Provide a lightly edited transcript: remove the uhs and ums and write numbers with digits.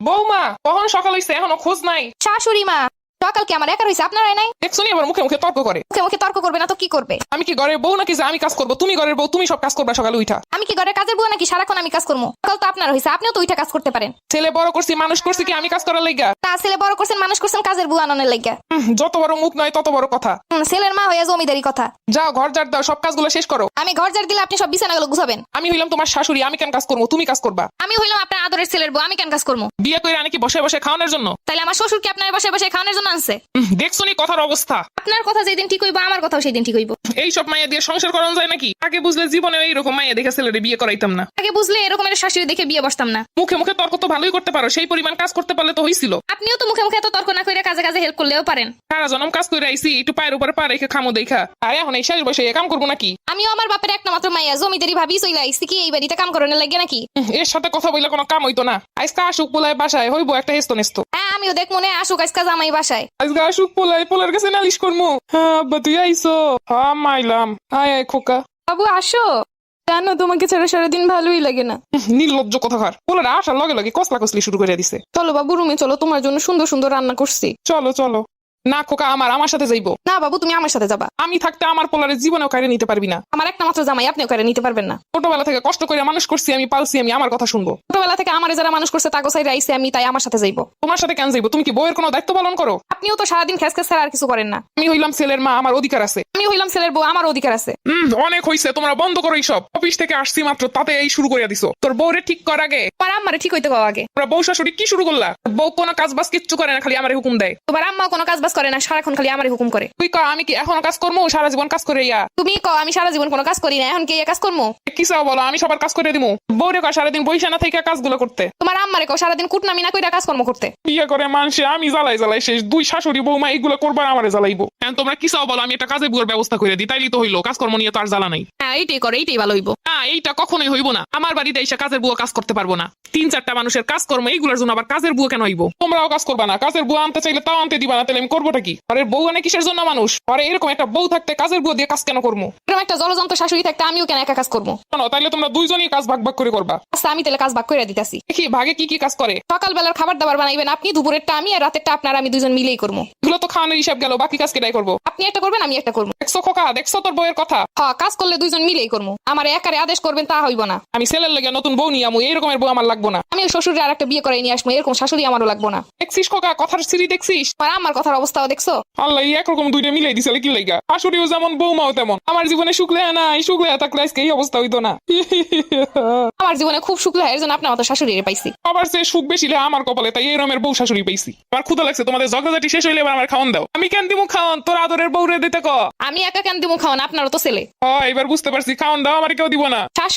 বৌমা কখন সকাল হইছে এখনো খোঁজ নাই। শাশুড়ি মা, সকাল কি আমার একার হয়েছে, আপনারাই নাই? দেখছো নি আবার মুখে মুখে তর্ক করে। মুখে মুখে তর্ক করবে না তো কি করবে? আমি কি ঘরের বউ নাকি যে আমি কাজ করবো? তুমি ঘরের বউ, তুমি সব কাজ করবা সকালে উঠা। আমি কি ঘরের কাজের বুয়া নাকি সারাক্ষণ আমি কাজ করবো? সকাল তো আপনার হয়েছে, আপনিও তো উইঠা কাজ করতে পারেন। ছেলে বড় করছি, মানুষ করছি কি আমি কাজ করার লাইগা? তা ছেলে বড় করছেন, মানুষ করছেন কাজের বুয়া আননের লাগিয়া। যত বড় মুখ নয় তত বড় কথা। ছেলের মা হয়ে জমিদারি কথা। যাও ঘর ঝাড় দাও, সব কাজগুলো শেষ করো। আমি ঘর ঝাড় দিলে আপনি সব বিছানাগুলো গুছাবেন। আমি হইলাম তোমার শাশুড়ি, আমি কেন কাজ করবো? তুমি কাজ করবা। আমি হইলাম আপনার আদরের ছেলের বউ, আমি কেন কাজ করবো? বিয়ে করে আনি কি বসে বসে খাওয়ানোর জন্য? তাইলে আমার শ্বশুর কি আপনার বসে বসে খাওয়ানোর জন্য আনছে? দেখছো নি কথার অবস্থা। আপনার কথা যেদিন ঠিক হইব আমার কথাও সেই দিন ঠিক হইব। এই সব মাইয়া দিয়ে সংসার করানো যায় নাকি? আগে বুঝলে জীবনে এইরকম মাইয়া দেখে ছেলেরে বিয়ে করাইতাম না। আগে বুঝলে এরকমের শাশুড়ি দেখে বিয়ে বসতাম না। মুখে মুখে তর্ক তো ভালোই করতে পারো, সেই পরিমাণ কাজ করতে পারলে তো হইছিল। আপনিও তো মুখে মুখে এত তর্ক না করে কাজে কাজে হেল্প করলেও পারেন। সারা জনম কাজ করে আইছি, একটু পায়ের উপর পা রেখে খামো দেখা। আর এখন এই শেষ বসে এ কাম করবো নাকি? আমিও আমার বাপের একটা মাত্র মাইয়া, জমিদারি ভাবি চইলা আইছি কি এই বাড়িতে কাম করানোর লাগে নাকি? এর সাথে কথা বললে কোনো কাম হইতো না। আজকে আসুক পোলায় বাসায়, হইবো একটা হেস্ত নেস্ত। হ্যাঁ আমিও দেখ মনে আসুক আজকে জামাই বাসায়। আজকে আসুক পোলায়, পোলার কাছে নালিশ করবো। হ্যাঁ আব্বা তুই আইসো। হ্যাঁ মাইলাম। আয় আয় খোকা। বাবু আসো। জানো তোমাকে ছাড়া সারাদিন ভালোই লাগে না। নির্লজ্জ কথাকার। পোলার আসার লগে লগে কসলা কসলি শুরু করে দিছে। চলো বাবু রুমে চলো, তোমার জন্য সুন্দর সুন্দর রান্না করছি। চলো চলো। না খোকা, আমার সাথে যাইবো। না বাবু তুমি আমার সাথে যাবা। আমি থাকতে আমার পোলারে জীবনেও কাইরে নিতে পারবি না। আমার একটা মাত্র জামাই, আপনিও করে নিতে পারবেন না। ছোটবেলা থেকে কষ্ট করে মানুষ করছি, আমি পালছি, আমি আমার কথা শুনবো। ছোটবেলা থেকে আমার যারা মানুষ করছে তাগো সাইডে আইছে আমি, তাই আমার সাথে যাইবো। তোমার সাথে কেন যাইবো? তুমি কি বউয়ের কোনো দায়িত্ব পালন করো? আপনিও তো সারাদিন খেস খেস ছাড়া আর কিছু করেন না। আমি হইলাম ছেলের মা, আমার অধিকার আছে। আমি হইলাম ছেলের বউ, আমার অধিকার আছে। অনেক হইছে, তোমরা বন্ধ করো এইসব। অফিস থেকে আসছি মাত্র, তাতে এই শুরু করে দিছো। তোর বউরে ঠিক কর আগে। তোমার আম্মারে ঠিক হইতে কও আগে। তোমরা বউ শাশুড়ি কি শুরু করলা? বউ কোনো কাজ বাজ কিচ্ছু করে না, খালি আমারে হুকুম দেয়। তোমার আম্মা কোনো কাজ বাজ করে না, সারাক্ষণ খালি আমারে হুকুম করে। তুই কর আমি কি এখনো কাজ করবো? সারা জীবন কাজ করে ইয়া। তুমি কও আমি সারা জীবন কোনো কাজ করি না, এখন কি এই কাজ করবো? কি চাও বলো, আমি সবার কাজ করে দিবো। বউরে কর সারাদিন বইসা না থেকে কাজগুলো করতে। তোমার আম্মারে কও সারাদিন কুটনামি না কইরা কাজকর্ম করতে। বিয়ে করে মানুষে আমি জ্বালাই জ্বালাই শেষ। দুই শাশুড়ি বৌমা এইগুলো করবার আমারে জ্বালাইবো। এখন তোমরা কি চাও বলো, আমি একটা কাজে বুয়ার ব্যবস্থা করে দিই, তাইলেই তো হইলো। কাজকর্ম নিয়ে তো আর জ্বালা নাই। হ্যাঁ এইটাই করে, এইটাই ভালো হইব। না এইটা কখনোই হইব না। আমার বাড়িতে এসে কাজের বুয়া কাজ করতে পারবো না। 3-4টা মানুষের কাজকর্ম, এইগুলোর জন্য আবার কাজের বুয়া কেন হইব? তোমরাও কাজ করবা না, কাজের বুয়া আনতে চাইলে তাও আনতে দিবা না, তাহলে আমি করবোটা কি? আরে বউ আনে কিসের জন্য মানুষ? আরে এরকম একটা বউ থাকতে কাজের বুয়া দিয়ে কাজ কেন করবো? এরকম একটা জলযন্ত্র শাশুড়ি থাকতে আমিও কেন একা কাজ করবো? শোনো, তাইলে তোমরা দুইজনই কাজ ভাগ ভাগ করে করবা। আচ্ছা আমি তাহলে কাজ ভাগ করে দিতেছি। দেখি ভাগে কি কি কাজ করে। সকালবেলার খাবার দাবার বানাইবেন আপনি, দুপুরেরটা আমি, আর রাতেরটা আপনার, আমি দুজন মিলেই করবো। এগুলো তো খাওয়ানোর হিসাব গেল, বাকি কাজ কেটাই করবো? আপনি একটা করবেন আমি একটা করবো। দেখছো খোকা, দেখছো তোর বউয়ের কথা। হ্যাঁ কাজ করলে দুইজন মিলেই করবো, আমার একারে আদেশ করবেন তা হইব না। আমি ছেলের লেগে নতুন বউ নিয়ে আমু, এইরকমের বউ আমার লাগবো না। আমি শ্বশুরে আর একটা বিয়ে করে নিয়ে আসবো, এরকম শাশুড়ি আমারও লাগবো না। দেখছিস খোকা, কথার সিঁড়ি দেখছিস? আর আমার কথার অবস্থাও দেখছো। আল্লাহ একরকম দুইটা মিলাই দিছে কি লাইগা? শাশুড়িও যেমন বৌমাও তেমন। আমার জীবনে শুক্লে নাই, শুক্লে থাকলে আজকে এই অবস্থা হইতো না। আমার জীবনে খুব সুখ লাগে, এর জন্য আপনার মতো শাশুড়ি পাইছি। আবার সে সুখ বেশি লে আমার কপালে, তাই এরমের বউ শাশুড়ি পাইছি। আমার ক্ষুধা লাগছে, তোমাদের ঝগড়াঝাটি শেষ হইলে এবার আমার খাওয়ান দাও। আমি কেন দিমু খাওয়ান? তোর আদরের বউ রে দিতে ক। আমি একা কেন দিব খাওয়ান? আপনারও তো ছেলে। এবার বুঝতে পারছি, খাওয়ান দাও, আমার কেউ দিব না। শাশুড়ি